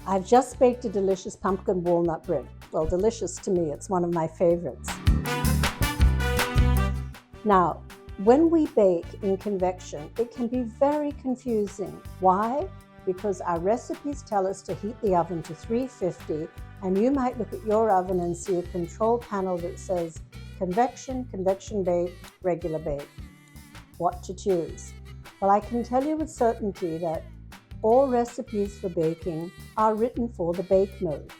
I've just baked a delicious pumpkin walnut bread. Well, delicious to me, it's one of my favorites. Now, when we bake in convection, it can be very confusing. Why? Because our recipes tell us to heat the oven to 350, and you might look at your oven and see a control panel that says convection, convection bake, regular bake. What to choose? Well, I can tell you with certainty that all recipes for baking are written for the bake mode.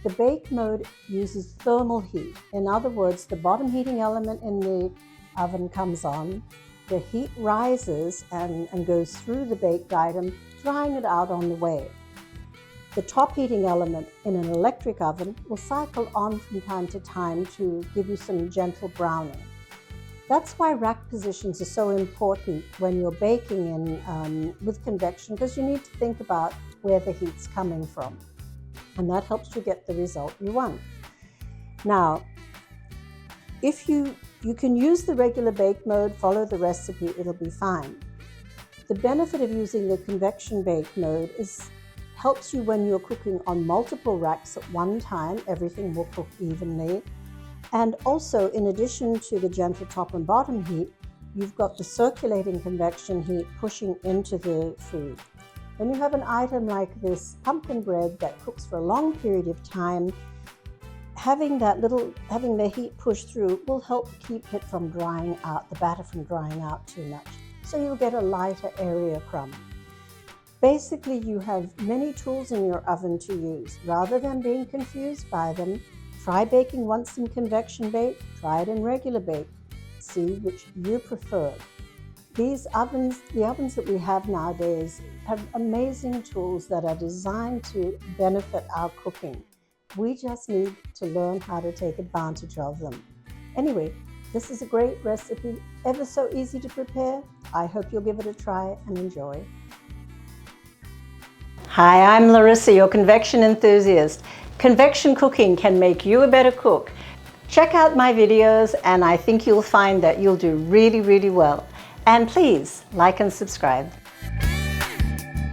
The bake mode uses thermal heat. In other words, the bottom heating element in the oven comes on, the heat rises and goes through the baked item, drying it out on the way. The top heating element in an electric oven will cycle on from time to time to give you some gentle browning. That's why rack positions are so important when you're baking with convection, because you need to think about where the heat's coming from. And that helps you get the result you want. Now, if you can use the regular bake mode, follow the recipe, it'll be fine. The benefit of using the convection bake mode helps you when you're cooking on multiple racks at one time. Everything will cook evenly. And also, in addition to the gentle top and bottom heat, you've got the circulating convection heat pushing into the food. When you have an item like this pumpkin bread that cooks for a long period of time, having the heat push through will help keep it from drying out, the batter from drying out too much. So you'll get a lighter area crumb. Basically, you have many tools in your oven to use. Rather than being confused by them, try baking once in convection bake, try it in regular bake. See which you prefer. These ovens, the ovens that we have nowadays, have amazing tools that are designed to benefit our cooking. We just need to learn how to take advantage of them. Anyway, this is a great recipe, ever so easy to prepare. I hope you'll give it a try and enjoy. Hi, I'm Larissa, your convection enthusiast. Convection cooking can make you a better cook. Check out my videos and I think you'll find that you'll do really, really well. And please like and subscribe.